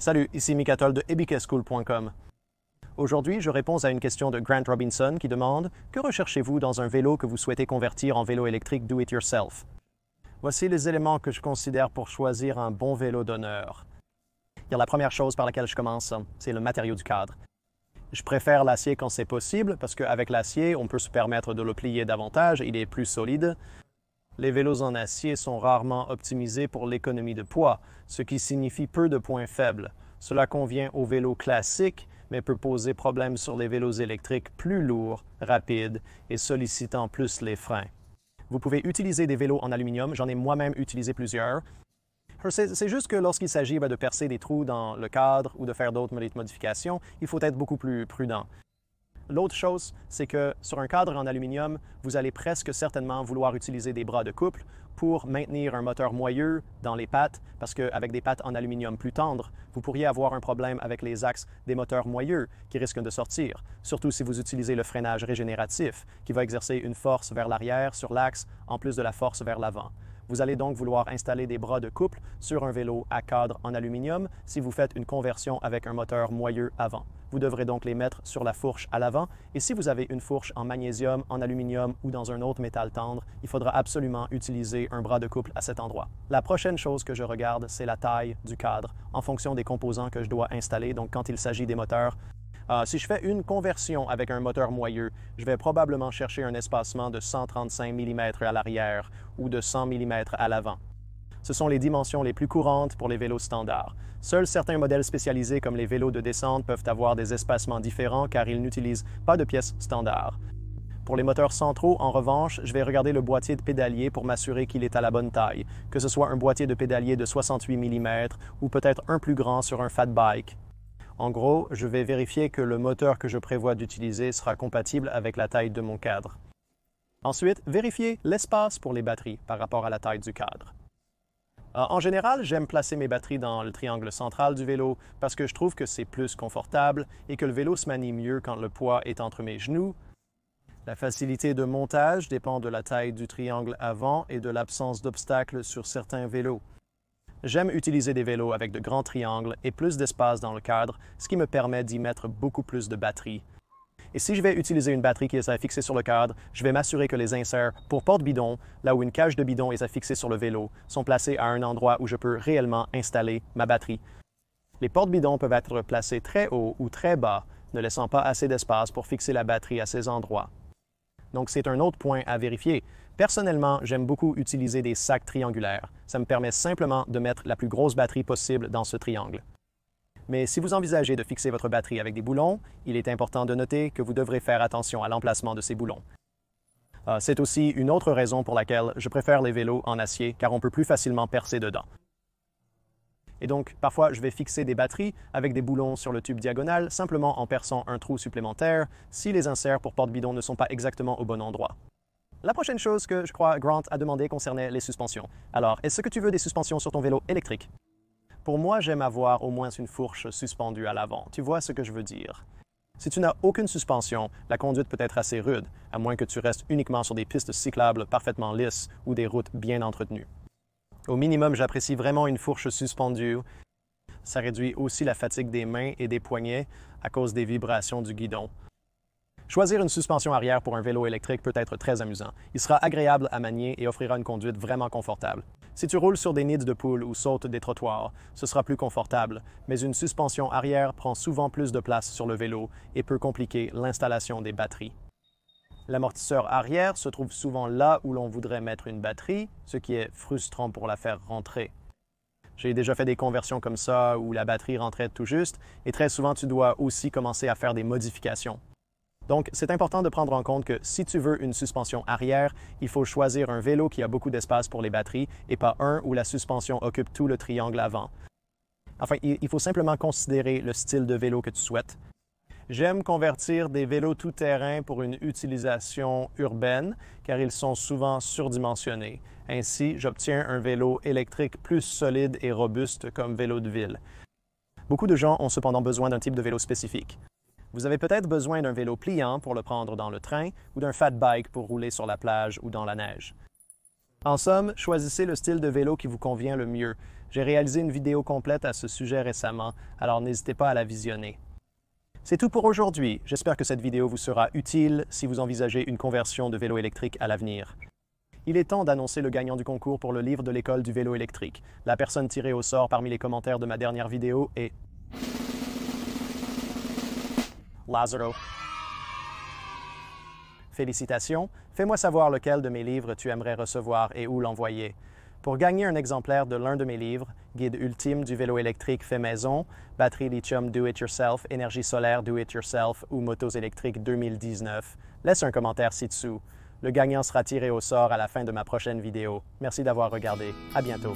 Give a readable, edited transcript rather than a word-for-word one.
Salut, ici Mikatol de ebikeschool.com. Aujourd'hui, je réponds à une question de Grant Robinson qui demande « Que recherchez-vous dans un vélo que vous souhaitez convertir en vélo électrique do-it-yourself » Voici les éléments que je considère pour choisir un bon vélo d'honneur. La première chose par laquelle je commence, c'est le matériau du cadre. Je préfère l'acier quand c'est possible parce qu'avec l'acier, on peut se permettre de le plier davantage, il est plus solide. Les vélos en acier sont rarement optimisés pour l'économie de poids, ce qui signifie peu de points faibles. Cela convient aux vélos classiques, mais peut poser problème sur les vélos électriques plus lourds, rapides et sollicitant plus les freins. Vous pouvez utiliser des vélos en aluminium, j'en ai moi-même utilisé plusieurs. C'est juste que lorsqu'il s'agit de percer des trous dans le cadre ou de faire d'autres modifications, il faut être beaucoup plus prudent. L'autre chose, c'est que sur un cadre en aluminium, vous allez presque certainement vouloir utiliser des bras de couple pour maintenir un moteur moyeux dans les pattes, parce qu'avec des pattes en aluminium plus tendres, vous pourriez avoir un problème avec les axes des moteurs moyeux qui risquent de sortir, surtout si vous utilisez le freinage régénératif, qui va exercer une force vers l'arrière sur l'axe en plus de la force vers l'avant. Vous allez donc vouloir installer des bras de couple sur un vélo à cadre en aluminium si vous faites une conversion avec un moteur moyeux avant. Vous devrez donc les mettre sur la fourche à l'avant et si vous avez une fourche en magnésium, en aluminium ou dans un autre métal tendre, il faudra absolument utiliser un bras de couple à cet endroit. La prochaine chose que je regarde, c'est la taille du cadre en fonction des composants que je dois installer. Donc quand il s'agit des moteurs, si je fais une conversion avec un moteur moyeux, je vais probablement chercher un espacement de 135 mm à l'arrière ou de 100 mm à l'avant. Ce sont les dimensions les plus courantes pour les vélos standards. Seuls certains modèles spécialisés comme les vélos de descente peuvent avoir des espacements différents car ils n'utilisent pas de pièces standards. Pour les moteurs centraux, en revanche, je vais regarder le boîtier de pédalier pour m'assurer qu'il est à la bonne taille, que ce soit un boîtier de pédalier de 68 mm ou peut-être un plus grand sur un fat bike. En gros, je vais vérifier que le moteur que je prévois d'utiliser sera compatible avec la taille de mon cadre. Ensuite, vérifiez l'espace pour les batteries par rapport à la taille du cadre. En général, j'aime placer mes batteries dans le triangle central du vélo parce que je trouve que c'est plus confortable et que le vélo se manie mieux quand le poids est entre mes genoux. La facilité de montage dépend de la taille du triangle avant et de l'absence d'obstacles sur certains vélos. J'aime utiliser des vélos avec de grands triangles et plus d'espace dans le cadre, ce qui me permet d'y mettre beaucoup plus de batterie. Et si je vais utiliser une batterie qui est fixée sur le cadre, je vais m'assurer que les inserts pour porte-bidon, là où une cage de bidon est fixée sur le vélo, sont placés à un endroit où je peux réellement installer ma batterie. Les porte-bidons peuvent être placés très haut ou très bas, ne laissant pas assez d'espace pour fixer la batterie à ces endroits. Donc c'est un autre point à vérifier. Personnellement, j'aime beaucoup utiliser des sacs triangulaires. Ça me permet simplement de mettre la plus grosse batterie possible dans ce triangle. Mais si vous envisagez de fixer votre batterie avec des boulons, il est important de noter que vous devrez faire attention à l'emplacement de ces boulons. C'est aussi une autre raison pour laquelle je préfère les vélos en acier, car on peut plus facilement percer dedans. Et donc, parfois, je vais fixer des batteries avec des boulons sur le tube diagonal, simplement en perçant un trou supplémentaire si les inserts pour porte-bidon ne sont pas exactement au bon endroit. La prochaine chose que je crois Grant a demandé concernait les suspensions. Alors, est-ce que tu veux des suspensions sur ton vélo électrique? Pour moi, j'aime avoir au moins une fourche suspendue à l'avant. Tu vois ce que je veux dire? Si tu n'as aucune suspension, la conduite peut être assez rude, à moins que tu restes uniquement sur des pistes cyclables parfaitement lisses ou des routes bien entretenues. Au minimum, j'apprécie vraiment une fourche suspendue. Ça réduit aussi la fatigue des mains et des poignets à cause des vibrations du guidon. Choisir une suspension arrière pour un vélo électrique peut être très amusant. Il sera agréable à manier et offrira une conduite vraiment confortable. Si tu roules sur des nids de poules ou sautes des trottoirs, ce sera plus confortable, mais une suspension arrière prend souvent plus de place sur le vélo et peut compliquer l'installation des batteries. L'amortisseur arrière se trouve souvent là où l'on voudrait mettre une batterie, ce qui est frustrant pour la faire rentrer. J'ai déjà fait des conversions comme ça où la batterie rentrait tout juste et très souvent tu dois aussi commencer à faire des modifications. Donc, c'est important de prendre en compte que si tu veux une suspension arrière, il faut choisir un vélo qui a beaucoup d'espace pour les batteries et pas un où la suspension occupe tout le triangle avant. Enfin, il faut simplement considérer le style de vélo que tu souhaites. J'aime convertir des vélos tout-terrain pour une utilisation urbaine car ils sont souvent surdimensionnés. Ainsi, j'obtiens un vélo électrique plus solide et robuste comme vélo de ville. Beaucoup de gens ont cependant besoin d'un type de vélo spécifique. Vous avez peut-être besoin d'un vélo pliant pour le prendre dans le train ou d'un fat bike pour rouler sur la plage ou dans la neige. En somme, choisissez le style de vélo qui vous convient le mieux. J'ai réalisé une vidéo complète à ce sujet récemment, alors n'hésitez pas à la visionner. C'est tout pour aujourd'hui. J'espère que cette vidéo vous sera utile si vous envisagez une conversion de vélo électrique à l'avenir. Il est temps d'annoncer le gagnant du concours pour le livre de l'école du vélo électrique. La personne tirée au sort parmi les commentaires de ma dernière vidéo est Lazaro. Félicitations, fais-moi savoir lequel de mes livres tu aimerais recevoir et où l'envoyer. Pour gagner un exemplaire de l'un de mes livres, Guide ultime du vélo électrique fait maison, batterie lithium do-it-yourself, énergie solaire do-it-yourself ou motos électriques 2019, laisse un commentaire ci-dessous. Le gagnant sera tiré au sort à la fin de ma prochaine vidéo. Merci d'avoir regardé. À bientôt.